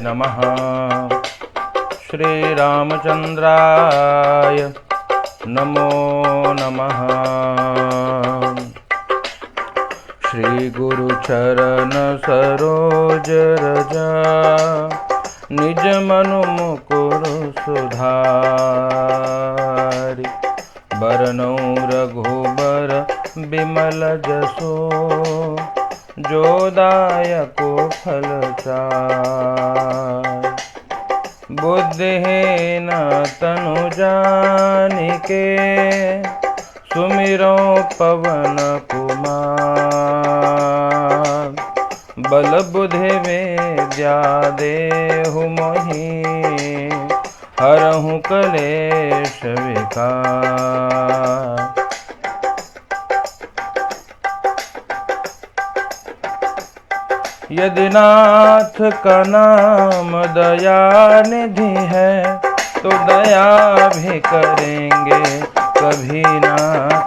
नमः। श्रीरामचन्द्राय नमो नमः। श्रीगुरुचरण सरोज रज निज मनु मुकुर सुधारि। बरनौ रघुबर बिमल जसो जो दायको फल चारि। बुद्धिहीन तनु जानिके सुमिरो पवन कुमार। बल बुद्धि विद्या देहु मोहि हरहु कलेश विकार। यदि नाथ का नाम दया निधि है तो दया भी करेंगे कभी ना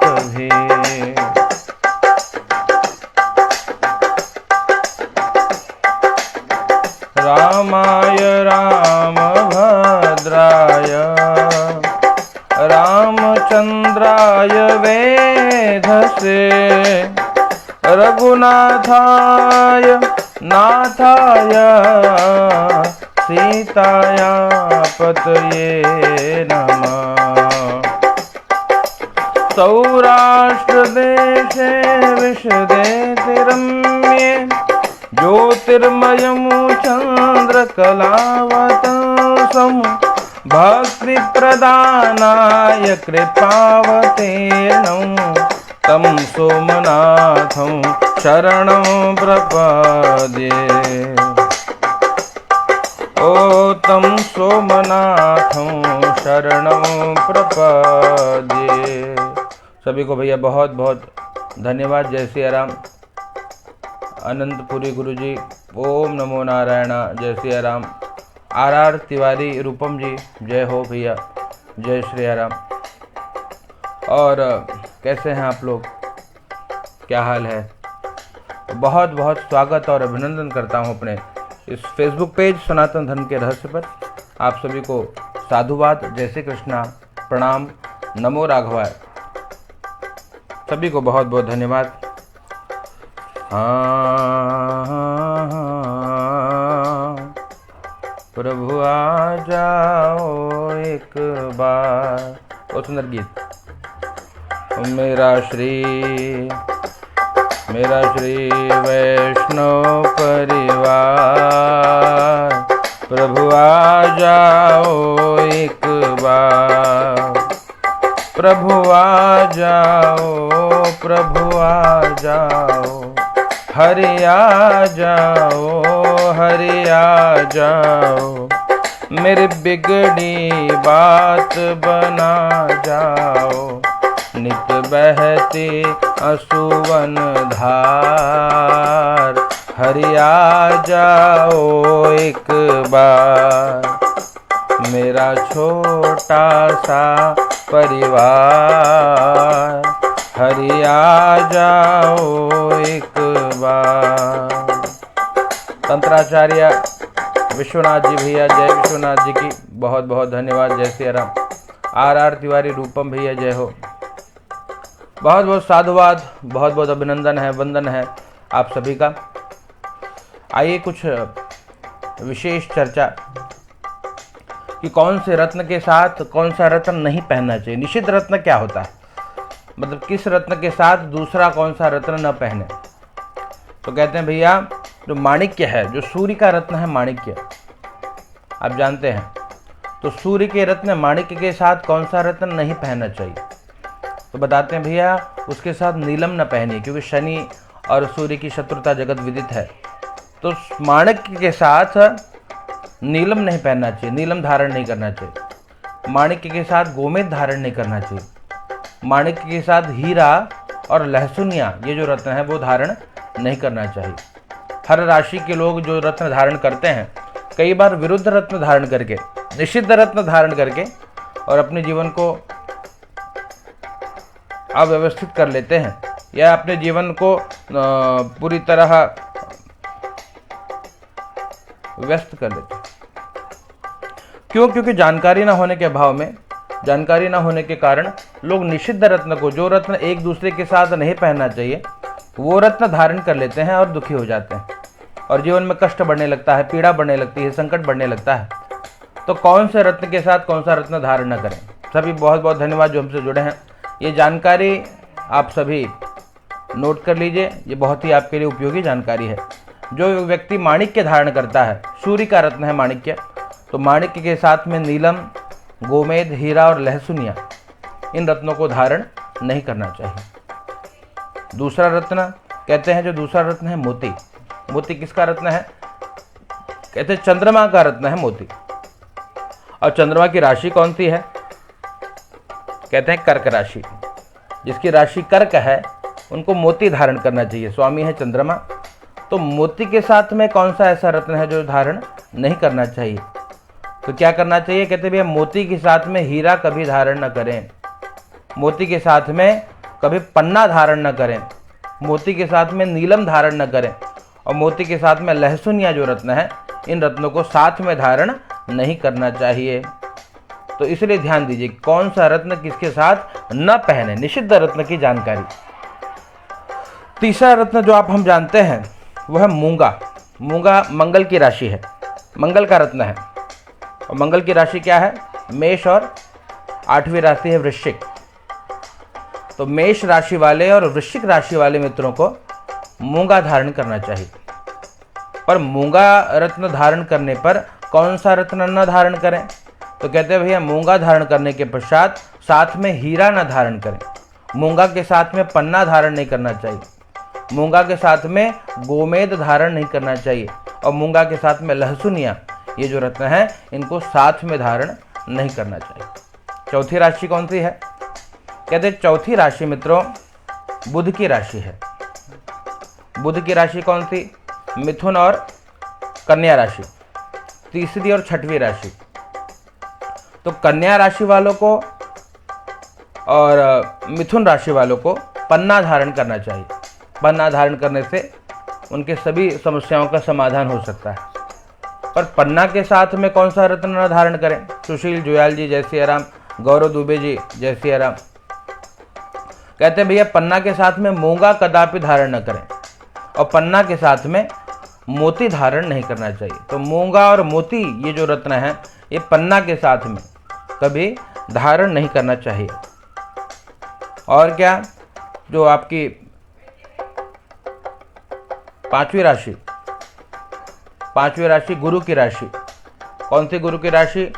कभी। रामाय रामभद्राय रामचंद्राय वेधसे रघुनाथाय नाथाय सीताया पतये नमः। सौराष्ट्र देशे विशदे रम्ये ज्योतिर्मयमु चन्द्रकलावतंसं भक्ति प्रदानाय कृपावतीर्णं तं सोमनाथं शरणं प्रपद्ये। ओ तं सोमनाथं शरणं प्रपद्ये। सभी को भैया बहुत बहुत धन्यवाद। जय श्री राम। अनंतपुरी गुरुजी ओम नमो नारायण। जय श्री राम। आर तिवारी रूपम जी जय हो भैया। जय श्री राम। और कैसे हैं आप लोग, क्या हाल है? बहुत बहुत स्वागत और अभिनंदन करता हूं अपने इस फेसबुक पेज सनातन धर्म के रहस्य पर। आप सभी को साधुवाद, जय श्री कृष्णा, प्रणाम, नमो राघवाय। सभी को बहुत बहुत धन्यवाद। प्रभु आ जाओ एक बार। बहुत सुंदर गीत। मेरा श्री वैष्णव परिवार, प्रभु आ जाओ एक बार। प्रभु आ जाओ, प्रभु आ जाओ, हरि आ जाओ, हरि आ जाओ। मेरी बिगड़ी बात बना जाओ, नित बहती असुवन धार। हरि आ जाओ एक बार। मेरा छोटा सा परिवार, हरि आ जाओ एक बार। तंत्राचार्य विश्वनाथ जी भैया, जय विश्वनाथ जी की बहुत बहुत धन्यवाद। जय श्री राम। आर तिवारी रूपम भैया जय हो। बहुत बहुत साधुवाद, बहुत बहुत अभिनंदन है, वंदन है आप सभी का। आइए कुछ विशेष चर्चा कि कौन से रत्न के साथ कौन सा रत्न नहीं पहनना चाहिए। निषिद्ध रत्न क्या होता है, मतलब किस रत्न के साथ दूसरा कौन सा रत्न न पहने। तो कहते हैं भैया जो माणिक्य है, जो सूर्य का रत्न है माणिक्य, आप जानते हैं, तो सूर्य के रत्न माणिक्य के साथ कौन सा रत्न नहीं पहनना चाहिए। तो बताते हैं भैया उसके साथ नीलम न पहनिए, क्योंकि शनि और सूर्य की शत्रुता जगत विदित है। तो माणिक्य के साथ नीलम नहीं पहनना चाहिए, नीलम धारण नहीं करना चाहिए। माणिक्य के साथ गोमेद धारण नहीं करना चाहिए। माणिक्य के साथ हीरा और लहसुनिया, ये जो रत्न है वो धारण नहीं करना चाहिए। हर राशि के लोग जो रत्न धारण करते हैं, कई बार विरुद्ध रत्न धारण करके, निषिद्ध रत्न धारण करके और अपने जीवन को अव्यवस्थित कर लेते हैं, या अपने जीवन को पूरी तरह व्यस्त कर देते हैं। क्यों? क्योंकि जानकारी ना होने के अभाव में, जानकारी ना होने के कारण लोग निषिद्ध रत्न को, जो रत्न एक दूसरे के साथ नहीं पहनना चाहिए, वो रत्न धारण कर लेते हैं और दुखी हो जाते हैं और जीवन में कष्ट बढ़ने लगता है, पीड़ा बढ़ने लगती है, संकट बढ़ने लगता है। तो कौन से रत्न के साथ कौन सा रत्न धारण न करें। सभी बहुत बहुत धन्यवाद जो हमसे जुड़े हैं। ये जानकारी आप सभी नोट कर लीजिए, ये बहुत ही आपके लिए उपयोगी जानकारी है। जो व्यक्ति माणिक्य धारण करता है, सूर्य का रत्न है माणिक्य, तो माणिक्य के साथ में नीलम, गोमेद, हीरा और लहसुनिया, इन रत्नों को धारण नहीं करना चाहिए। दूसरा रत्न कहते हैं, जो दूसरा रत्न है मोती। मोती किसका रत्न है? कहते हैं चंद्रमा का रत्न है मोती। और चंद्रमा की राशि कौन सी है? कहते हैं कर्क राशि। जिसकी राशि कर्क है उनको मोती धारण करना चाहिए। स्वामी है चंद्रमा, तो मोती के साथ में कौन सा ऐसा रत्न है जो धारण नहीं करना चाहिए? तो क्या करना चाहिए? कहते भैया मोती के साथ में हीरा कभी धारण न करें, मोती के साथ में कभी पन्ना धारण न करें, मोती के साथ में नीलम धारण न करें, और मोती के साथ में लहसुनिया जो रत्न है, इन रत्नों को साथ में धारण नहीं करना चाहिए। तो इसलिए ध्यान दीजिए कौन सा रत्न किसके साथ न पहने, निषिद्ध रत्न की जानकारी। तीसरा रत्न जो हम जानते हैं वह है मूंगा। मूंगा मंगल की राशि है, मंगल का रत्न है। और मंगल की राशि क्या है? मेष, और 8वीं राशि है वृश्चिक। तो मेष राशि वाले और वृश्चिक राशि वाले मित्रों को मूंगा धारण करना चाहिए। पर मूंगा रत्न धारण करने पर कौन सा रत्न न धारण करें? तो कहते हैं भैया मूंगा धारण करने के पश्चात साथ में हीरा न धारण करें, मूंगा के साथ में पन्ना धारण नहीं करना चाहिए, मूंगा के साथ में गोमेद धारण नहीं करना चाहिए, और मूंगा के साथ में लहसुनिया, ये जो रत्न है इनको साथ में धारण नहीं करना चाहिए। चौथी राशि कौन सी है? कहते हैं चौथी राशि मित्रों बुध की राशि है। बुध की राशि कौन सी? मिथुन और कन्या राशि, तीसरी और छठवीं राशि। तो कन्या राशि वालों को और मिथुन राशि वालों को पन्ना धारण करना चाहिए। पन्ना धारण करने से उनके सभी समस्याओं का समाधान हो सकता है। पर पन्ना के साथ में कौन सा रत्न न धारण करें? सुशील जुयाल जी जय सिया राम, गौरव दुबे जी जय सिया राम। कहते हैं भैया पन्ना के साथ में मूंगा कदापि धारण न करें, और पन्ना के साथ में मोती धारण नहीं करना चाहिए। तो मूंगा और मोती ये जो रत्न है ये पन्ना के साथ में कभी धारण नहीं करना चाहिए। और क्या? जो आपकी 5वीं राशि, 5वीं राशि गुरु की राशि। कौन सी गुरु की राशि?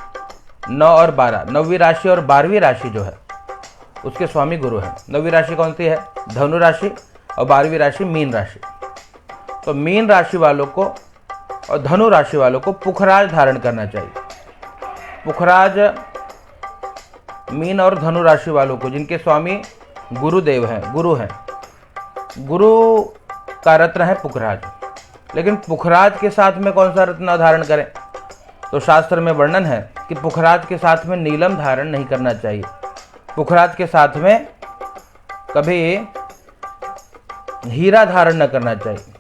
9 और 12, 9वीं राशि और 12वीं राशि जो है उसके स्वामी गुरु है। 9वीं राशि कौन सी है? धनु राशि, और 12वीं राशि मीन राशि। तो मीन राशि वालों को और धनु राशि वालों को पुखराज धारण करना चाहिए। पुखराज मीन और धनु राशि वालों को, जिनके स्वामी गुरुदेव हैं, गुरु हैं, गुरु का रत्न है पुखराज। लेकिन पुखराज के साथ में कौन सा रत्न धारण करें? तो शास्त्र में वर्णन है कि पुखराज के साथ में नीलम धारण नहीं करना चाहिए, पुखराज के साथ में कभी हीरा धारण न करना चाहिए,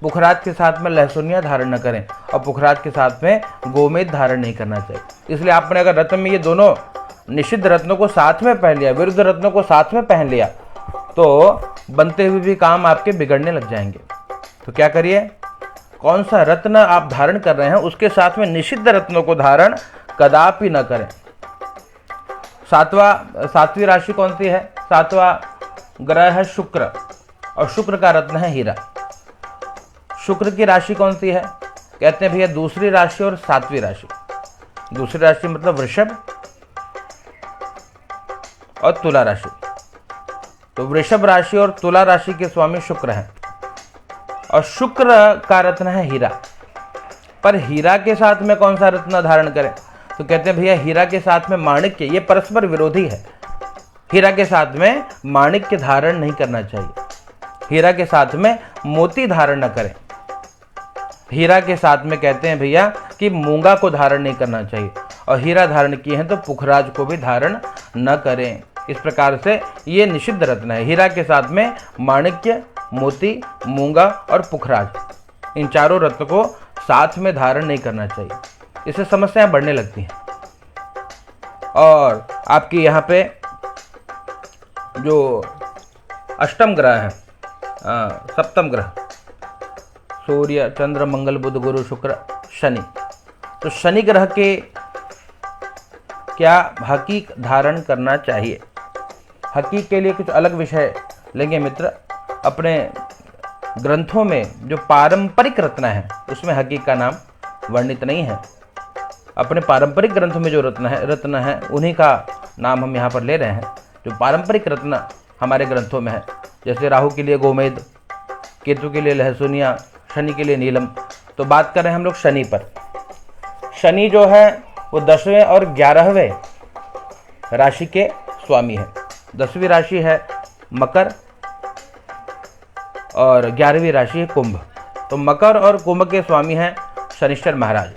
पुखराज के साथ में लहसुनिया धारण न करें, और पुखराज के साथ में गोमेद धारण नहीं करना चाहिए। इसलिए आपने अगर रत्न में ये दोनों निषिद्ध रत्नों को साथ में पहन लिया, विरुद्ध रत्नों को साथ में पहन लिया, तो बनते हुए भी काम आपके बिगड़ने लग जाएंगे। तो क्या करिए? कौन सा रत्न आप धारण कर रहे हैं उसके साथ में निषिद्ध रत्नों को धारण कदापि न करें। 7वीं राशि कौन सी है? 7वां ग्रह है शुक्र, और शुक्र का रत्न है हीरा। शुक्र की राशि कौन सी है? कहते हैं भैया दूसरी राशि और 7वीं राशि। दूसरी राशि मतलब वृषभ और तुला राशि। तो वृषभ राशि और तुला राशि के स्वामी शुक्र हैं, और शुक्र का रत्न है हीरा। पर हीरा के साथ में कौन सा रत्न धारण करें? तो कहते हैं भैया हीरा के साथ में माणिक्य, ये परस्पर विरोधी है। हीरा के साथ में माणिक्य धारण नहीं करना चाहिए, हीरा के साथ में मोती धारण न करें। हीरा के साथ में कहते हैं भैया कि मूंगा को धारण नहीं करना चाहिए, और हीरा धारण किए हैं तो पुखराज को भी धारण न करें। इस प्रकार से ये निषिद्ध रत्न है। हीरा के साथ में माणिक्य, मोती, मूंगा और पुखराज, इन चारों रत्न को साथ में धारण नहीं करना चाहिए, इससे समस्याएं बढ़ने लगती हैं। और आपकी यहाँ पे जो अष्टम ग्रह है, सप्तम ग्रह सूर्य, चंद्र, मंगल, बुध, गुरु, शुक्र, शनि, तो शनि ग्रह के क्या हकीक धारण करना चाहिए? हकीक के लिए कुछ अलग विषय लेंगे मित्र। अपने ग्रंथों में जो पारंपरिक रत्न है उसमें हकीक का नाम वर्णित नहीं है। अपने पारंपरिक ग्रंथों में जो रत्न है उन्हीं का नाम हम यहाँ पर ले रहे हैं, जो पारंपरिक रत्न हमारे ग्रंथों में है। जैसे राहु के लिए गोमेद, केतु के लिए लहसुनिया, शनि के लिए नीलम। तो बात कर रहे हैं हम लोग शनि पर। शनि जो है वो 10वें और 11वें राशि के स्वामी है। 10वीं राशि है मकर और 11वीं राशि है कुंभ। तो मकर और कुंभ के स्वामी हैं शनिश्चर महाराज।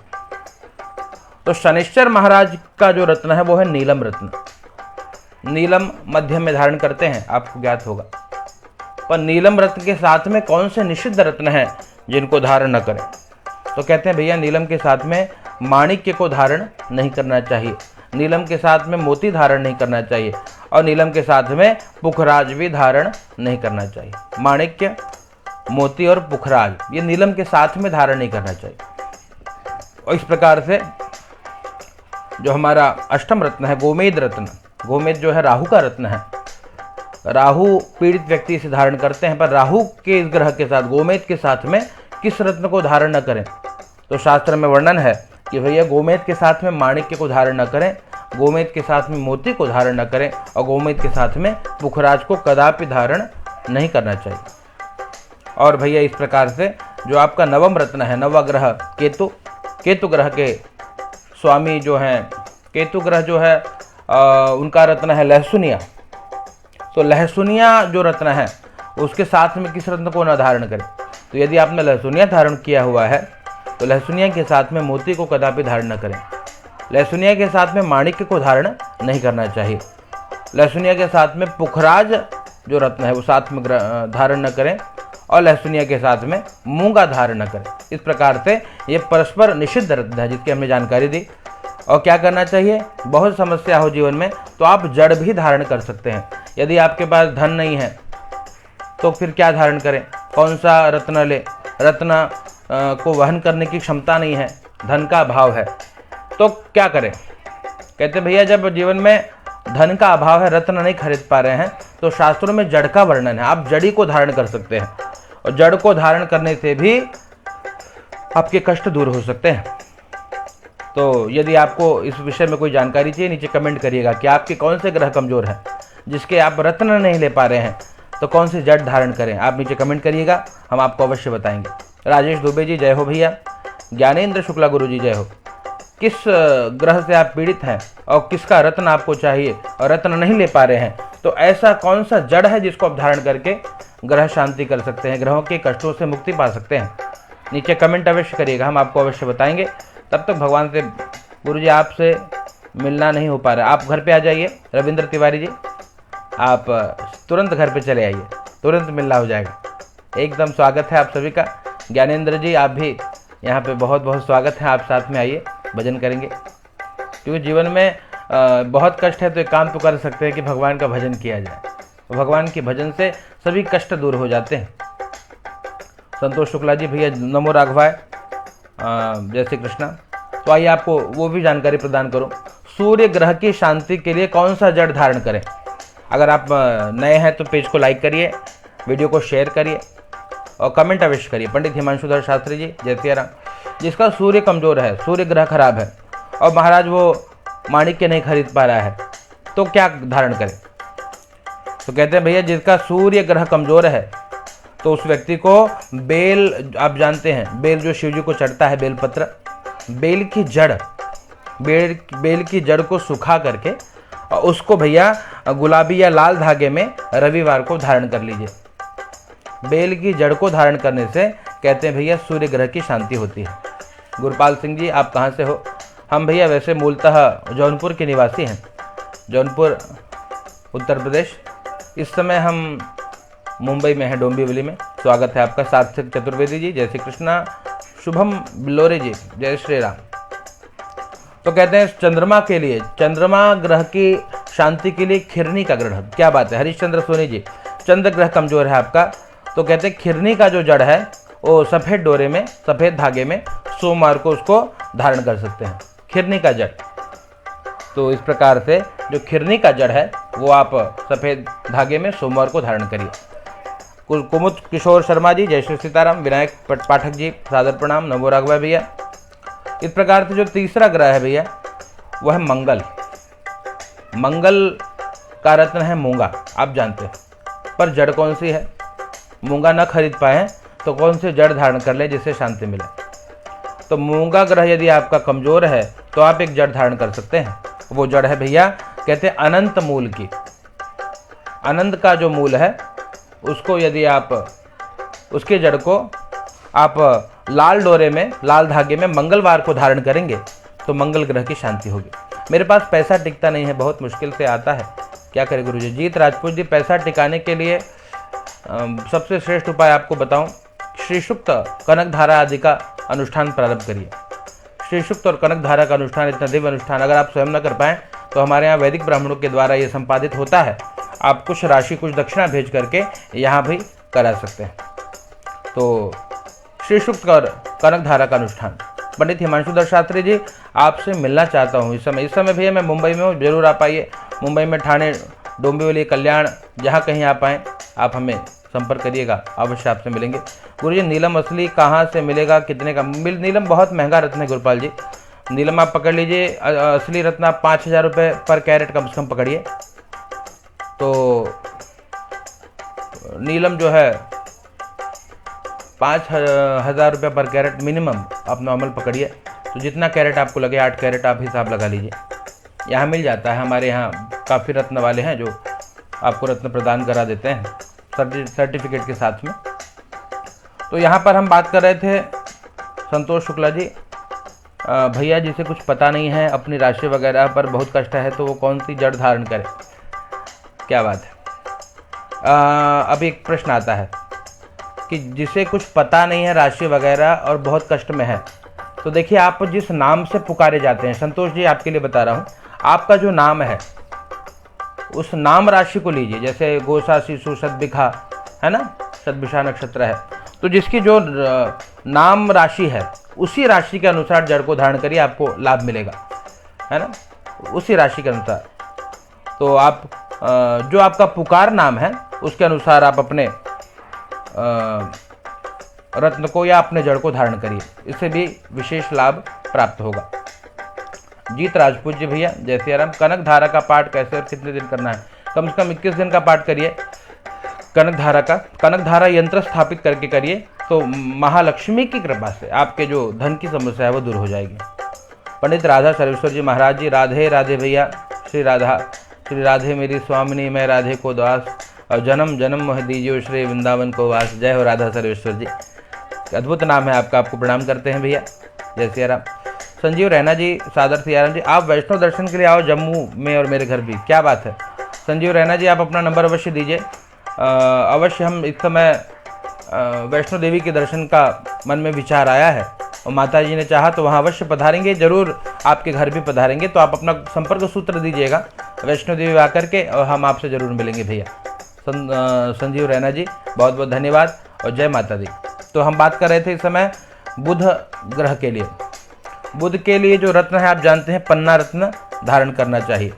तो शनिश्चर महाराज का जो रत्न है वो है नीलम रत्न। नीलम मध्य में धारण करते हैं, आपको ज्ञात होगा। पर नीलम रत्न के साथ में कौन से निषिद्ध रत्न हैं जिनको धारण न करें? तो कहते हैं भैया नीलम के साथ में माणिक्य को धारण नहीं करना चाहिए, नीलम के साथ में मोती धारण नहीं करना चाहिए, और नीलम के साथ में पुखराज भी धारण नहीं करना चाहिए। माणिक्य, मोती और पुखराज ये नीलम के साथ में धारण नहीं करना चाहिए। और इस प्रकार से जो हमारा अष्टम रत्न है गोमेद रत्न, गोमेद जो है राहु का रत्न है। राहु पीड़ित व्यक्ति इसे धारण करते हैं, पर राहु के इस ग्रह के साथ गोमेद के साथ में किस रत्न को धारण न करें? तो शास्त्र में वर्णन है कि भैया गोमेद के साथ में माणिक्य को धारण न करें, गोमेद के साथ में मोती को धारण न करें, और गोमेद के साथ में पुखराज को कदापि धारण नहीं करना चाहिए। और भैया इस प्रकार से जो आपका नवम रत्न है, नवा ग्रह केतु, केतु ग्रह के स्वामी जो हैं, केतु ग्रह जो है उनका रत्न है लहसुनिया। तो लहसुनिया जो रत्न है उसके साथ में किस रत्न को न धारण करें? तो यदि आपने लहसुनिया धारण किया हुआ है तो लहसुनिया के साथ में मोती को कदापि धारण न करें। लहसुनिया के साथ में माणिक्य को धारण नहीं करना चाहिए। लहसुनिया के साथ में पुखराज जो रत्न है वो साथ में धारण न करें, और लहसुनिया के साथ में मूंगा धारण न करें। इस प्रकार से ये परस्पर निषिद्ध रत्न है जिसकी हमने जानकारी दी। और क्या करना चाहिए? बहुत समस्या हो जीवन में तो आप जड़ भी धारण कर सकते हैं। यदि आपके पास धन नहीं है तो फिर क्या धारण करें? कौन सा रत्न ले? रत्न को वहन करने की क्षमता नहीं है, धन का अभाव है, तो क्या करें? कहते भैया जब जीवन में धन का अभाव है, रत्न नहीं खरीद पा रहे हैं, तो शास्त्रों में जड़ का वर्णन है। आप जड़ी को धारण कर सकते हैं, और जड़ को धारण करने से भी आपके कष्ट दूर हो सकते हैं। तो यदि आपको इस विषय में कोई जानकारी चाहिए, नीचे कमेंट करिएगा कि आपके कौन से ग्रह कमजोर हैं जिसके आप रत्न नहीं ले पा रहे हैं, तो कौन सी जड़ धारण करें। आप नीचे कमेंट करिएगा, हम आपको अवश्य बताएंगे। राजेश दुबे जी जय हो भैया। ज्ञानेंद्र शुक्ला गुरु जी जय हो। किस ग्रह से आप पीड़ित हैं और किसका रत्न आपको चाहिए और रत्न नहीं ले पा रहे हैं, तो ऐसा कौन सा जड़ है जिसको आप धारण करके ग्रह शांति कर सकते हैं, ग्रहों के कष्टों से मुक्ति पा सकते हैं? नीचे कमेंट अवश्य करिएगा, हम आपको अवश्य बताएंगे। तब तक भगवान से गुरुजी आपसे मिलना नहीं हो पा रहा, आप घर पे आ जाइए। रविंद्र तिवारी जी आप तुरंत घर पे चले आइए, तुरंत मिलना हो जाएगा। एकदम स्वागत है आप सभी का। ज्ञानेंद्र जी आप भी यहाँ पे बहुत बहुत स्वागत है, आप साथ में आइए, भजन करेंगे। क्योंकि जीवन में बहुत कष्ट है तो एक काम तो कर सकते हैं कि भगवान का भजन किया जाए, तो भगवान के भजन से सभी कष्ट दूर हो जाते हैं। संतोष शुक्ला जी भैया नमो राघवाय, जय श्री कृष्णा। तो आइए आपको वो भी जानकारी प्रदान करूं। सूर्य ग्रह की शांति के लिए कौन सा जड़ धारण करें? अगर आप नए हैं तो पेज को लाइक करिए, वीडियो को शेयर करिए और कमेंट अवश्य करिए। पंडित हिमांशुधर शास्त्री जी जय सिया राम। जिसका सूर्य कमजोर है, सूर्य ग्रह खराब है और महाराज वो माणिक्य नहीं खरीद पा रहा है, तो क्या धारण करें? तो कहते हैं भैया जिसका सूर्य ग्रह कमजोर है तो उस व्यक्ति को बेल, आप जानते हैं बेल जो शिव जी को चढ़ता है, बेल पत्र, बेल की जड़, बेल की जड़ को सुखा करके और उसको भैया गुलाबी या लाल धागे में रविवार को धारण कर लीजिए। बेल की जड़ को धारण करने से कहते हैं भैया सूर्य ग्रह की शांति होती है। गुरपाल सिंह जी आप कहाँ से हो? हम भैया वैसे मूलतः जौनपुर के निवासी हैं, जौनपुर उत्तर प्रदेश। इस समय हम मुंबई में हैं, डोंबिवली में। स्वागत है आपका। सात्विक चतुर्वेदी जी जय श्री कृष्णा। शुभम बिलोरे जी, जय श्री राम। तो कहते हैं चंद्रमा के लिए, चंद्रमा ग्रह की शांति के लिए खिरनी का ग्रहण, क्या बात है। हरिश्चंद्र सोनी जी, चंद्र ग्रह कमजोर है आपका, तो कहते हैं खिरनी का जो जड़ है वो सफ़ेद डोरे में, सफ़ेद धागे में सोमवार को उसको धारण कर सकते हैं, खिरनी का जड़। तो इस प्रकार से जो खिरनी का जड़ है वो आप सफ़ेद धागे में सोमवार को धारण करिए। कुमुद किशोर शर्मा जी, जय श्री सीताराम। विनायक पाठक जी, सादर प्रणाम। नमो राघवा भैया। इस प्रकार से जो तीसरा ग्रह है भैया वह है मंगल। मंगल का रत्न है मूंगा, आप जानते हैं, पर जड़ कौन सी है। मूंगा न खरीद पाए तो कौन से जड़ धारण कर ले जिससे शांति मिले। तो मूंगा ग्रह यदि आपका कमजोर है तो आप एक जड़ धारण कर सकते हैं। वो जड़ है भैया, कहते हैं अनंत मूल की। अनंत का जो मूल है उसको यदि आप, उसके जड़ को आप लाल डोरे में, लाल धागे में मंगलवार को धारण करेंगे तो मंगल ग्रह की शांति होगी। मेरे पास पैसा टिकता नहीं है, बहुत मुश्किल से आता है, क्या करें गुरुजी। जीत राजपूत जी, पैसा टिकाने के लिए सबसे श्रेष्ठ उपाय आपको बताऊं, श्री सूक्त कनक धारा आदि का अनुष्ठान प्रारंभ करिए। श्री सूक्त और कनक धारा का अनुष्ठान, इतना दिव्य अनुष्ठान अगर आप स्वयं न कर पाएँ तो हमारे यहाँ वैदिक ब्राह्मणों के द्वारा ये संपादित होता है। आप कुछ राशि, कुछ दक्षिणा भेज करके यहाँ भी करा सकते हैं। तो श्री सूक्त और कनक धारा का अनुष्ठान। पंडित हिमांशुधर शास्त्री जी, आपसे मिलना चाहता हूँ इस समय भैया मैं मुंबई में हूँ, जरूर आप आइए। मुंबई में ठाणे, डोंबिवली, कल्याण, जहाँ कहीं आप आएँ आप हमें संपर्क करिएगा, अवश्य आपसे मिलेंगे। गुरुजी नीलम असली कहाँ से मिलेगा, कितने का? नीलम बहुत महंगा रत्न है गुरुपाल जी। नीलम आप पकड़ लीजिए, असली रत्न आप 5,000 रुपये पर कैरेट कम से कम पकड़िए। तो नीलम जो है 5,000 रुपये पर कैरेट मिनिमम आप नॉर्मल पकड़िए। तो जितना कैरेट आपको लगे, 8 कैरेट आप हिसाब लगा लीजिए। यहाँ मिल जाता है, हमारे यहाँ काफ़ी रत्न वाले हैं जो आपको रत्न प्रदान करा देते हैं सर्टिफिकेट के साथ में। तो यहाँ पर हम बात कर रहे थे संतोष शुक्ला जी, भैया जिसे कुछ पता नहीं है, अपनी राशि वगैरह पर बहुत कष्ट है, तो वो कौन सी जड़ धारण करे, क्या बात है। अब एक प्रश्न आता है कि जिसे कुछ पता नहीं है राशि वगैरह और बहुत कष्ट में है, तो देखिए आप जिस नाम से पुकारे जाते हैं, संतोष जी आपके लिए बता रहा हूँ, आपका जो नाम है उस नाम राशि को लीजिए। जैसे गोसा, शिशु, सदबिखा है ना, सदबिशा नक्षत्र है, तो जिसकी जो नाम राशि है उसी राशि के अनुसार जड़ को धारण करिए, आपको लाभ मिलेगा, है ना, उसी राशि के अनुसार। तो आप जो आपका पुकार नाम है उसके अनुसार आप अपने रत्न को या अपने जड़ को धारण करिए, इससे भी विशेष लाभ प्राप्त होगा। जीत राजपूत जी भैया, जय सिया राम। कनक धारा का पाठ कैसे और कितने दिन करना है? कम से कम 21 दिन का पाठ करिए कनक धारा का। कनक धारा यंत्र स्थापित करके करिए, तो महालक्ष्मी की कृपा से आपके जो धन की समस्या है वो दूर हो जाएगी। पंडित राधा सर्वेश्वर जी महाराज जी, राधे राधे भैया। श्री राधे मेरी स्वामिनी, मैं राधे को दास, और जन्म जन्म मोह दीजिए श्री वृंदावन को वास। जय हो राधा सर्वेश्वर जी, अद्भुत नाम है आपका, आपको प्रणाम करते हैं भैया, जय सिया राम। संजीव रैना जी, सादर सियाराम जी, आप वैष्णो दर्शन के लिए आओ जम्मू में और मेरे घर भी, क्या बात है। संजीव रैना जी, आप अपना नंबर अवश्य दीजिए, अवश्य। हम इस समय वैष्णो देवी के दर्शन का मन में विचार आया है और माता जी ने चाहा तो वहाँ अवश्य पधारेंगे, जरूर आपके घर भी पधारेंगे। तो आप अपना संपर्क सूत्र दीजिएगा वैष्णो देवी आकर के, और हम आपसे जरूर मिलेंगे भैया। संजीव रैना जी, बहुत बहुत धन्यवाद और जय माता दी। तो हम बात कर रहे थे इस समय बुध ग्रह के लिए। बुध के लिए जो रत्न है आप जानते हैं, पन्ना रत्न धारण करना चाहिए।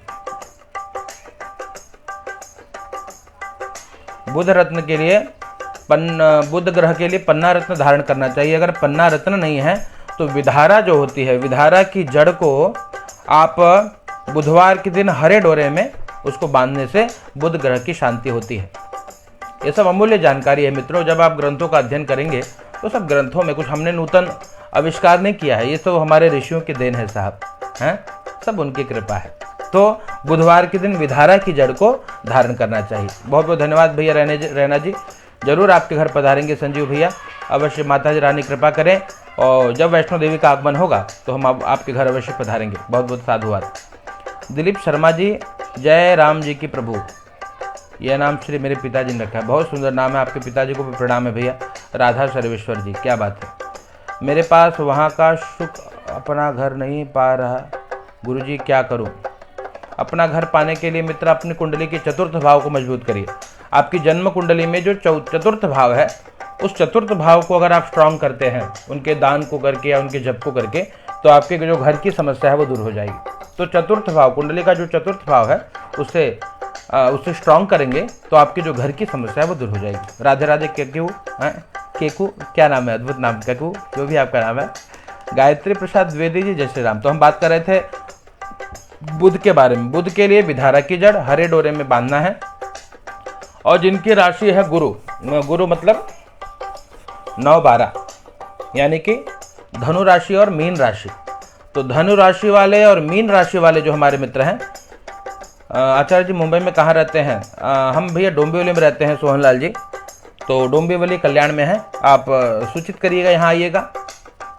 बुध रत्न के लिए बुध ग्रह के लिए पन्ना रत्न धारण करना चाहिए। अगर पन्ना रत्न नहीं है तो विधारा जो होती है, विधारा की जड़ को आप बुधवार के दिन हरे डोरे में उसको बांधने से बुध ग्रह की शांति होती है। ये सब अमूल्य जानकारी है मित्रों। जब आप ग्रंथों का अध्ययन करेंगे तो सब ग्रंथों में कुछ हमने नूतन आविष्कार नहीं किया है, ये सब हमारे ऋषियों की देन है साहब, हैं, सब उनकी कृपा है। तो बुधवार के दिन विधारा की जड़ को धारण करना चाहिए। बहुत बहुत धन्यवाद भैया रैना जी, जरूर आपके घर पधारेंगे संजीव भैया, अवश्य माता जी रानी कृपा करें, और जब वैष्णो देवी का आगमन होगा तो हम आपके घर अवश्य पधारेंगे। बहुत बहुत साधुवाद। दिलीप शर्मा जी, जय राम जी की प्रभु, यह नाम श्री मेरे पिताजी ने रखा है, बहुत सुंदर नाम है, आपके पिताजी को भी प्रणाम है भैया। राधा सर्वेश्वर जी, क्या बात है। मेरे पास वहाँ का सुख अपना घर नहीं पा रहा, गुरुजी क्या करूँ। अपना घर पाने के लिए मित्र अपनी कुंडली के चतुर्थ भाव को मजबूत करिए। आपकी जन्म कुंडली में जो चतुर्थ भाव है, उस चतुर्थ भाव को अगर आप स्ट्रांग करते हैं, उनके दान को करके या उनके जप को करके, तो आपके जो घर की समस्या है वो दूर हो जाएगी। तो चतुर्थ भाव, कुंडली का जो चतुर्थ भाव है, उसे स्ट्रांग करेंगे तो आपकी जो घर की समस्या है वो दूर हो जाएगी। राधे राधे। केकू क्या नाम है, अद्भुत नाम, केकू जो भी आपका नाम है। गायत्री प्रसाद द्विवेदी जी, जय श्री राम। तो हम बात कर रहे थे बुध के बारे में। बुध के लिए विधारा की जड़ हरे डोरे में बांधना है, और जिनकी राशि है गुरु मतलब 9-12, यानी कि धनु राशि और मीन राशि। तो धनु राशि वाले और मीन राशि वाले जो हमारे मित्र हैं, आचार्य जी मुंबई में कहाँ रहते हैं? हम भैया डोंबिवली में रहते हैं, सोहनलाल जी। तो डोंबिवली कल्याण में है, आप सूचित करिएगा, यहाँ आइएगा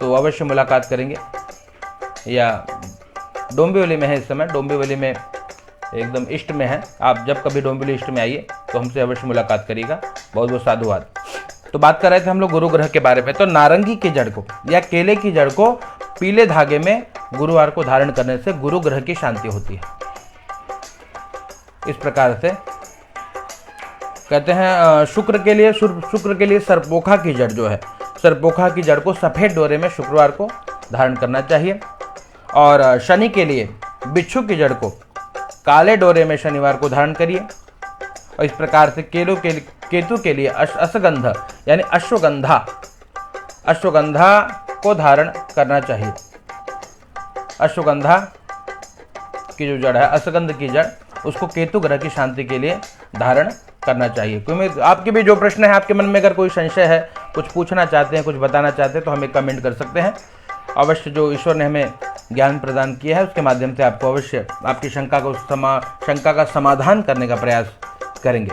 तो अवश्य मुलाकात करेंगे। या डोंबिवली में है इस समय, डोंबिवली में एकदम ईस्ट में है। आप जब कभी डोंबिवली ईस्ट में आइए तो हमसे अवश्य मुलाकात करिएगा। बहुत बहुत साधुवाद। तो बात कर रहे थे हम लोग गुरु ग्रह के बारे में। तो नारंगी की जड़ को या केले की जड़ को पीले धागे में गुरुवार को धारण करने से गुरु ग्रह की शांति होती है। इस प्रकार से कहते हैं शुक्र के लिए सरपोखा की जड़ जो है, सरपोखा की जड़ को सफ़ेद डोरे में शुक्रवार को धारण करना चाहिए। और शनि के लिए बिच्छू की जड़ को काले डोरे में शनिवार को धारण करिए। और इस प्रकार से केतु के लिए अश्वगंधा यानी अश्वगंधा को धारण करना चाहिए। अश्वगंधा की जो जड़ है, अश्वगंध की जड़, उसको केतु ग्रह की शांति के लिए धारण करना चाहिए। क्योंकि आपके भी जो प्रश्न है, आपके मन में अगर कोई संशय है, कुछ पूछना चाहते हैं, कुछ बताना चाहते हैं, तो हमें कमेंट कर सकते हैं। अवश्य जो ईश्वर ने हमें ज्ञान प्रदान किया है उसके माध्यम से आपको अवश्य आपकी शंका का समाधान करने का प्रयास करेंगे।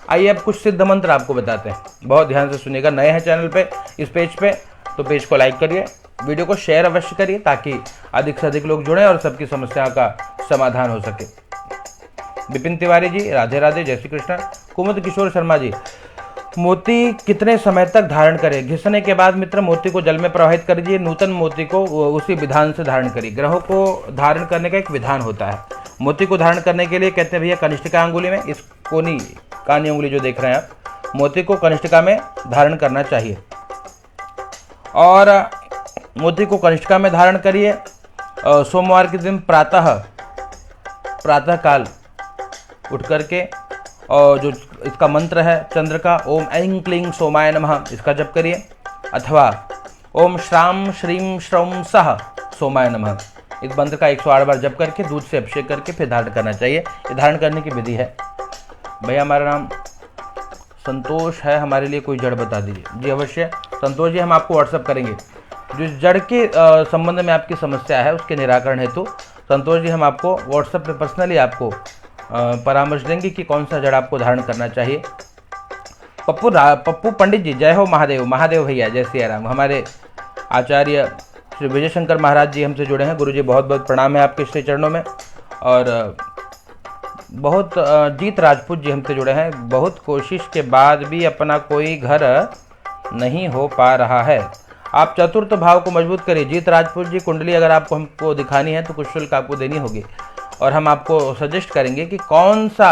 आइए अब कुछ सिद्ध मंत्र आपको बताते हैं, बहुत ध्यान से सुनिएगा। नए हैं चैनल पे, इस पेज पे, तो पेज को लाइक करिए, वीडियो को शेयर अवश्य करिए ताकि अधिक से अधिक लोग जुड़ें और सबकी समस्या का समाधान हो सके। विपिन तिवारी जी, राधे राधे, जय श्री कृष्ण। कुमुद किशोर शर्मा जी, मोती कितने समय तक धारण करें? घिसने के बाद मित्र मोती को जल में प्रवाहित कर दीजिए, नूतन मोती को उसी विधान से धारण करिए। ग्रहों को धारण करने का एक विधान होता है। मोती को धारण करने के लिए कहते हैं भैया कनिष्ठिका अंगुली में, इस कोनी कानी उंगली जो देख रहे हैं आप, मोती को कनिष्ठिका में धारण करना चाहिए। और मोती को कनिष्ठिका में धारण करिए। सोमवार के दिन प्रातः काल उठ करके, और जो इसका मंत्र है चंद्र का, ओम ऐं क्लीं सोमाय नमः, इसका जप करिए। अथवा ओम श्राम श्रीम श्रौम सह सोमाय नमः, इस मंत्र का 108 बार जप करके दूध से अभिषेक करके फिर धारण करना चाहिए। ये धारण करने की विधि है। भैया हमारा नाम संतोष है, हमारे लिए कोई जड़ बता दीजिए। जी अवश्य संतोष जी, हम आपको व्हाट्सअप करेंगे। जिस जड़ के संबंध में आपकी समस्या है उसके निराकरण हेतु संतोष जी हम आपको व्हाट्सएप पे पर्सनली आपको परामर्श देंगे कि कौन सा जड़ आपको धारण करना चाहिए। पप्पू पंडित जी, जय हो महादेव। महादेव भैया, जय सिया राम। हमारे आचार्य श्री विजय शंकर महाराज जी हमसे जुड़े हैं। गुरु जी बहुत बहुत प्रणाम है आपके श्री चरणों में। और बहुत जीत राजपूत जी हमसे जुड़े हैं। बहुत कोशिश के बाद भी अपना कोई घर नहीं हो पा रहा है, आप चतुर्थ भाव को मजबूत करिए। जीत राजपूत जी, कुंडली अगर आपको हमको दिखानी है तो कुछ शुल्क आपको देनी होगी, और हम आपको सजेस्ट करेंगे कि कौन सा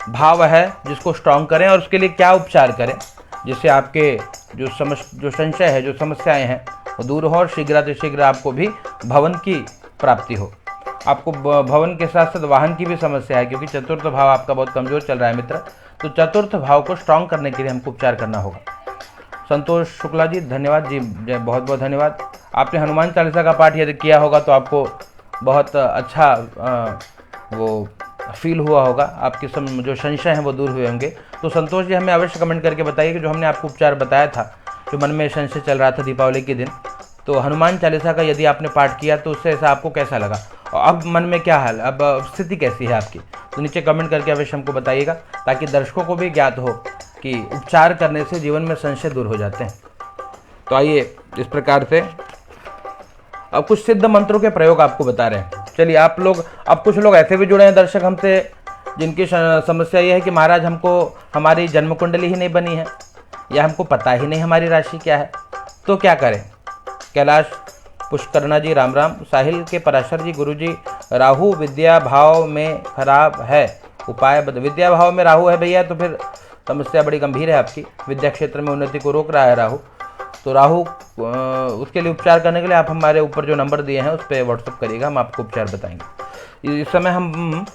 भाव है जिसको स्ट्रॉन्ग करें और उसके लिए क्या उपचार करें, जिससे आपके जो संशय है, जो समस्याएं हैं वो दूर हो और शीघ्र आपको भी भवन की प्राप्ति हो। आपको भवन के साथ साथ वाहन की भी समस्या है, क्योंकि चतुर्थ भाव आपका बहुत कमज़ोर चल रहा है मित्र। तो चतुर्थ भाव को स्ट्रॉन्ग करने के लिए हमको उपचार करना होगा। संतोष शुक्ला जी, धन्यवाद जी, बहुत बहुत धन्यवाद। आपने हनुमान चालीसा का पाठ यदि किया होगा तो आपको बहुत अच्छा वो फील हुआ होगा, आपके जो संशय हैं वो दूर हुए होंगे। तो संतोष जी हमें अवश्य कमेंट करके बताइए कि जो हमने आपको उपचार बताया था, जो मन में संशय चल रहा था दीपावली के दिन, तो हनुमान चालीसा का यदि आपने पाठ किया तो उससे ऐसा आपको कैसा लगा, और अब मन में क्या हाल, अब स्थिति कैसी है आपकी, तो नीचे कमेंट करके अवश्य हमको बताइएगा, ताकि दर्शकों को भी ज्ञात हो कि उपचार करने से जीवन में संशय दूर हो जाते हैं। तो आइए इस प्रकार से अब कुछ सिद्ध मंत्रों के प्रयोग आपको बता रहे हैं। चलिए आप लोग, अब कुछ लोग ऐसे भी जुड़े हैं दर्शक हमसे जिनकी समस्या ये है कि महाराज हमको हमारी जन्म कुंडली ही नहीं बनी है, या हमको पता ही नहीं हमारी राशि क्या है, तो क्या करें। कैलाश पुष्करणा जी राम राम। साहिल के पराशर जी गुरु जी राहु विद्या भाव में खराब है, उपाय विद्या भाव में राहु है भैया, तो फिर समस्या बड़ी गंभीर है आपकी। विद्या क्षेत्र में उन्नति को रोक रहा है राहु, तो राहु उसके लिए उपचार करने के लिए आप हमारे ऊपर जो नंबर दिए हैं उस पर व्हाट्सअप करिएगा, हम आपको उपचार बताएंगे। इस समय हम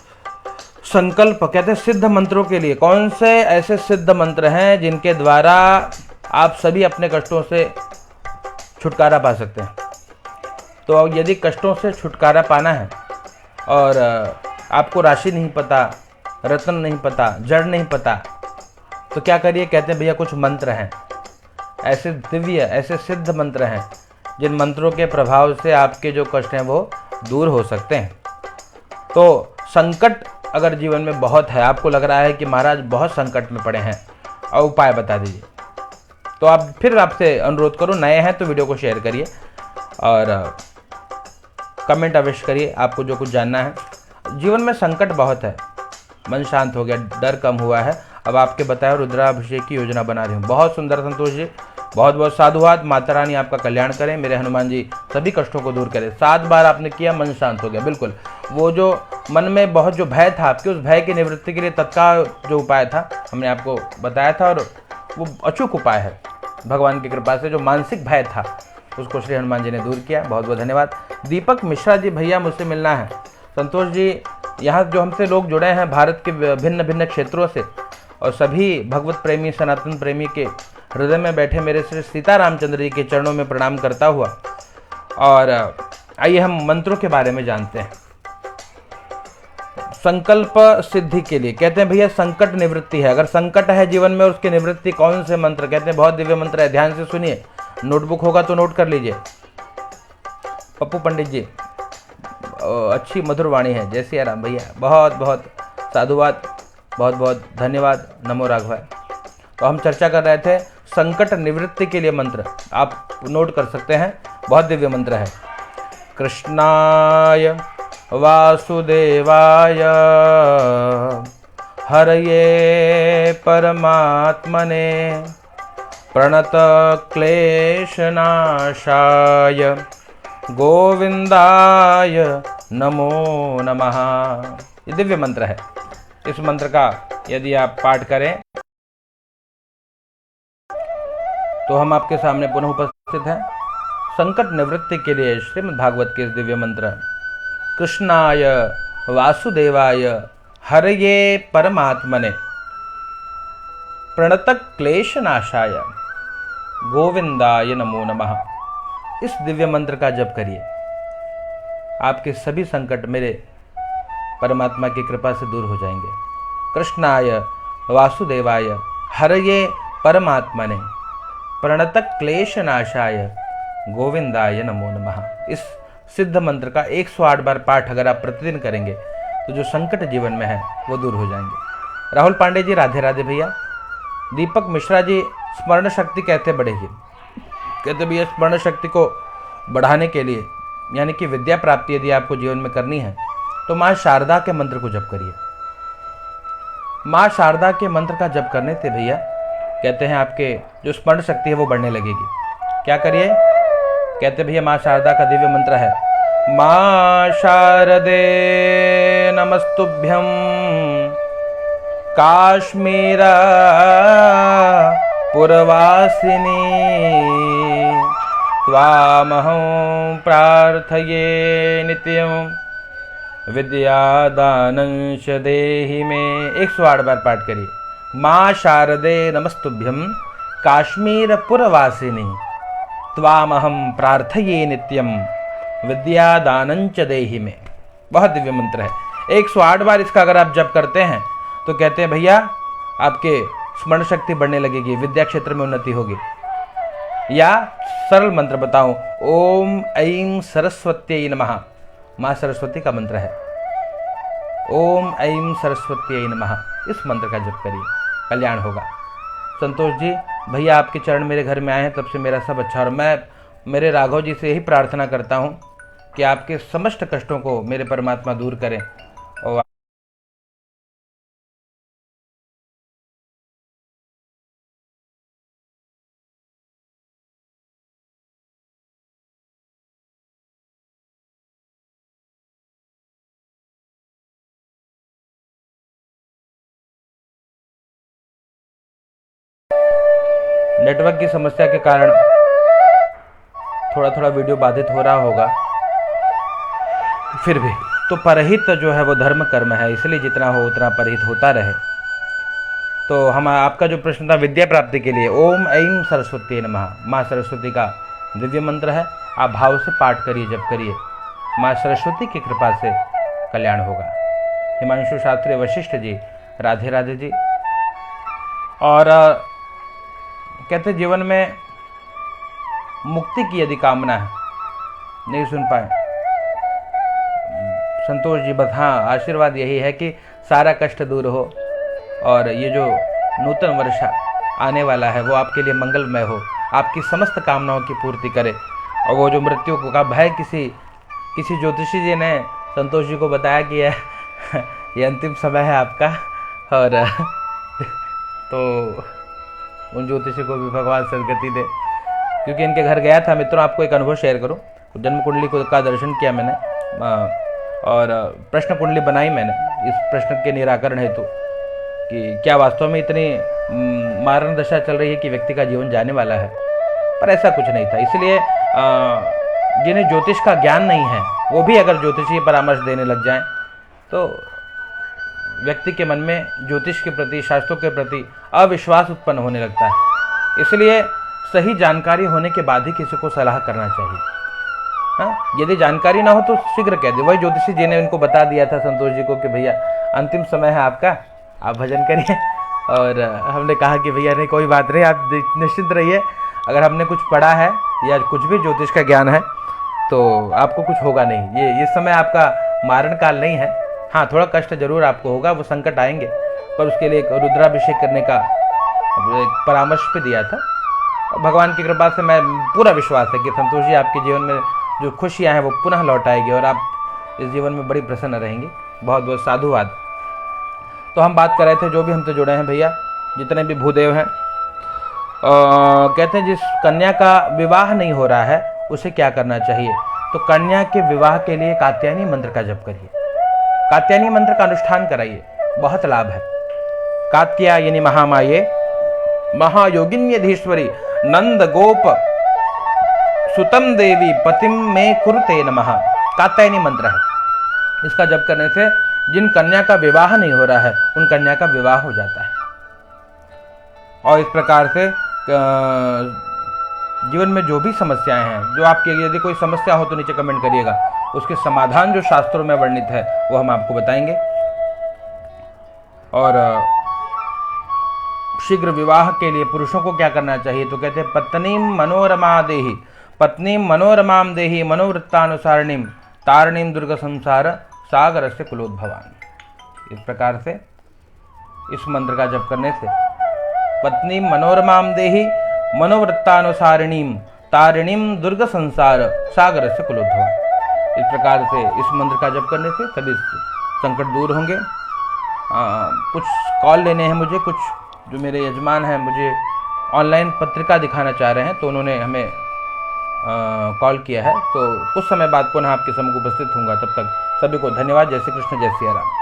संकल्प कहते हैं सिद्ध मंत्रों के लिए, कौन से ऐसे सिद्ध मंत्र हैं जिनके द्वारा आप सभी अपने कष्टों से छुटकारा पा सकते हैं। तो यदि कष्टों से छुटकारा पाना है और आपको राशि नहीं पता, रत्न नहीं पता, जड़ नहीं पता, तो क्या करिए, कहते हैं भैया कुछ मंत्र हैं ऐसे दिव्य, ऐसे सिद्ध मंत्र हैं जिन मंत्रों के प्रभाव से आपके जो कष्ट हैं वो दूर हो सकते हैं। तो संकट अगर जीवन में बहुत है, आपको लग रहा है कि महाराज बहुत संकट में पड़े हैं और उपाय बता दीजिए, तो आप फिर आपसे अनुरोध करो, नए हैं तो वीडियो को शेयर करिए और कमेंट अवश्य करिए आपको जो कुछ जानना है। जीवन में संकट बहुत है, मन शांत हो गया, डर कम हुआ है, अब आपके बताए रुद्राभिषेक की योजना बना रही हूँ। बहुत सुंदर संतोष जी, बहुत बहुत साधुवाद। माता रानी आपका कल्याण करें, मेरे हनुमान जी सभी कष्टों को दूर करें। 7 बार आपने किया, मन शांत हो गया। बिल्कुल वो जो मन में बहुत जो भय था आपके, उस भय की निवृत्ति के लिए तत्काल जो उपाय था हमने आपको बताया था और वो अचूक उपाय है। भगवान की कृपा से जो मानसिक भय था उसको श्री हनुमान जी ने दूर किया। बहुत बहुत धन्यवाद। दीपक मिश्रा जी, भैया मुझसे मिलना है। संतोष जी, यहाँ जो हमसे लोग जुड़े हैं भारत के भिन्न भिन्न क्षेत्रों से, और सभी भगवत प्रेमी सनातन प्रेमी के हृदय में बैठे मेरे श्री सीता रामचंद्र जी के चरणों में प्रणाम करता हुआ, और आइए हम मंत्रों के बारे में जानते हैं। संकल्प सिद्धि के लिए कहते हैं भैया संकट निवृत्ति है। अगर संकट है जीवन में, उसकी निवृत्ति कौन से मंत्र, कहते हैं बहुत दिव्य मंत्र है, ध्यान से सुनिए, नोटबुक होगा तो नोट कर लीजिए। पप्पू पंडित जी, अच्छी मधुर वाणी है, जय सिया राम भैया, बहुत बहुत साधुवाद, बहुत बहुत धन्यवाद, नमो राघवाय। तो हम चर्चा कर रहे थे संकट निवृत्ति के लिए मंत्र, आप नोट कर सकते हैं, बहुत दिव्य मंत्र है। कृष्णाय वासुदेवाय हरये परमात्मने प्रणत क्लेशनाशाय गोविंदाय नमो नमः। ये दिव्य मंत्र है। इस मंत्र का यदि आप पाठ करें तो हम आपके सामने पुनः उपस्थित हैं संकट निवृत्ति के लिए श्रीमद् भागवत के इस दिव्य मंत्र कृष्णाय वासुदेवाय हरये परमात्मने प्रणत क्लेशनाशाय गोविंदाय नमो नमः। इस दिव्य मंत्र का जप करिए, आपके सभी संकट मेरे परमात्मा की कृपा से दूर हो जाएंगे। कृष्णाय वासुदेवाय हरये परमात्मने प्रणत क्लेशनाशाय गोविंदाय नमो नमः। इस सिद्ध मंत्र का 108 बार पाठ अगर आप प्रतिदिन करेंगे तो जो संकट जीवन में है वो दूर हो जाएंगे। राहुल पांडे जी, राधे राधे भैया। दीपक मिश्रा जी, स्मरण शक्ति कैसे बढ़ेगी, कहते भैया स्मरण शक्ति को बढ़ाने के लिए यानी कि विद्या प्राप्ति यदि आपको जीवन में करनी है तो माँ शारदा के मंत्र को जप करिए। माँ शारदा के मंत्र का जप करने से भैया कहते हैं आपके जो स्मरण शक्ति है वो बढ़ने लगेगी। क्या करिए, कहते भैया माँ शारदा का दिव्य मंत्र है, माँ शारदे नमस्तुभ्यं काश्मीरा पुरवासिनी त्वामहं प्रार्थये नित्यं विद्यादानंश देहि में। 108 बार पाठ करिए। माँ शारदे नमस्तुभ्यं काश्मीर पुरवासिनी त्वामहं प्रार्थये नित्यं विद्यादानंच देहि में। बहुत दिव्य मंत्र है। 108 बार इसका अगर आप जप करते हैं तो कहते हैं भैया आपके स्मरण शक्ति बढ़ने लगेगी, विद्या क्षेत्र में उन्नति होगी। या सरल मंत्र बताऊं, ओम ऐं सरस्वत्यै नमः, माँ सरस्वती का मंत्र है। ओम ऐं सरस्वत्यै नमः, इस मंत्र का जप करिए, कल्याण होगा। संतोष जी, भैया आपके चरण मेरे घर में आए हैं तब से मेरा सब अच्छा, और मैं मेरे राघव जी से यही प्रार्थना करता हूँ कि आपके समस्त कष्टों को मेरे परमात्मा दूर करें और नेटवर्क की समस्या के कारण थोड़ा थोड़ा वीडियो बाधित हो रहा होगा, फिर भी तो परहित जो है वो धर्म कर्म है, इसलिए जितना हो उतना परहित होता रहे। तो हम आपका जो प्रश्न था विद्या प्राप्ति के लिए, ओम ऐं सरस्वती नमः, माँ सरस्वती का दिव्य मंत्र है, आप भाव से पाठ करिए, जप करिए, माँ सरस्वती की कृपा से कल्याण होगा। हिमांशु शास्त्री वशिष्ठ जी, राधे राधे जी। और कहते जीवन में मुक्ति की यदि कामना है, नहीं सुन पाए संतोष जी, बस हाँ आशीर्वाद यही है कि सारा कष्ट दूर हो और ये जो नूतन वर्ष आने वाला है वो आपके लिए मंगलमय हो, आपकी समस्त कामनाओं की पूर्ति करे। और वो जो मृत्यु का भय, किसी ज्योतिषी जी ने संतोष जी को बताया कि ये अंतिम समय है आपका, और तो उन ज्योतिषी को भी भगवान सदगति दे। क्योंकि इनके घर गया था मित्रों, आपको एक अनुभव शेयर करूं, जन्म कुंडली का दर्शन किया मैंने और प्रश्न कुंडली बनाई मैंने इस प्रश्न के निराकरण हेतु कि क्या वास्तव में इतनी मारण दशा चल रही है कि व्यक्ति का जीवन जाने वाला है, पर ऐसा कुछ नहीं था। इसलिए जिन्हें ज्योतिष का ज्ञान नहीं है वो भी अगर ज्योतिषीय परामर्श देने लग जाएं तो व्यक्ति के मन में ज्योतिष के प्रति, शास्त्रों के प्रति अविश्वास उत्पन्न होने लगता है। इसलिए सही जानकारी होने के बाद ही किसी को सलाह करना चाहिए। हाँ, यदि जानकारी ना हो तो शीघ्र कह दे। वही ज्योतिषी जी ने उनको बता दिया था संतोष जी को कि भैया अंतिम समय है आपका, आप भजन करिए। और हमने कहा कि भैया नहीं कोई बात नहीं, आप निश्चिंत रहिए, अगर हमने कुछ पढ़ा है या कुछ भी ज्योतिष का ज्ञान है तो आपको कुछ होगा नहीं। ये समय आपका मारण काल नहीं है। हाँ, थोड़ा कष्ट जरूर आपको होगा, वो संकट आएंगे, पर उसके लिए एक रुद्राभिषेक करने का एक परामर्श भी दिया था। भगवान की कृपा से मैं पूरा विश्वास है कि संतोष जी आपके जीवन में जो खुशियाँ हैं वो पुनः लौट आएगी और आप इस जीवन में बड़ी प्रसन्न रहेंगी। बहुत बहुत साधुवाद। तो हम बात कर रहे थे, जो भी हमसे जुड़े हैं भैया, जितने भी भूदेव हैं, कहते हैं जिस कन्या का विवाह नहीं हो रहा है उसे क्या करना चाहिए। तो कन्या के विवाह के लिए कात्यायनी मंत्र का जप करिए, कात्यायनी मंत्र का अनुष्ठान कराइए, बहुत लाभ है। कात्यायनी महामाये महायोगिन्यधीश्वरी नंद गोप सुतम देवी पतिम में कुरुते नमः, कात्यायनी मंत्र है। इसका जप करने से जिन कन्या का विवाह नहीं हो रहा है उन कन्या का विवाह हो जाता है। और इस प्रकार से जीवन में जो भी समस्याएं हैं, जो आपकी यदि कोई समस्या हो तो नीचे कमेंट करिएगा, उसके समाधान जो शास्त्रों में वर्णित है वो हम आपको बताएंगे। और शीघ्र विवाह के लिए पुरुषों को क्या करना चाहिए, तो कहते हैं पत्नीम मनोरमा देहि, पत्नीम मनोरमाम देहि मनोवृत्तानुसारिणीम तारिणीम दुर्ग संसार सागर से कुलोद्भवान। इस प्रकार से इस मंत्र का जप करने से पत्नीम मनोरमाम देहि मनोवृत्तानुसारिणीम तारिणीम दुर्ग संसार सागर से कुलोद्भवान। इस प्रकार से इस मंत्र का जप करने से सभी संकट दूर होंगे। कुछ कॉल लेने हैं मुझे, कुछ जो मेरे यजमान हैं मुझे ऑनलाइन पत्रिका दिखाना चाह रहे हैं, तो उन्होंने हमें कॉल किया है। तो कुछ समय बाद पुनः आपके सम्मुख उपस्थित होऊंगा। तब तक सभी को धन्यवाद। जय श्री कृष्ण, जय सिया राम।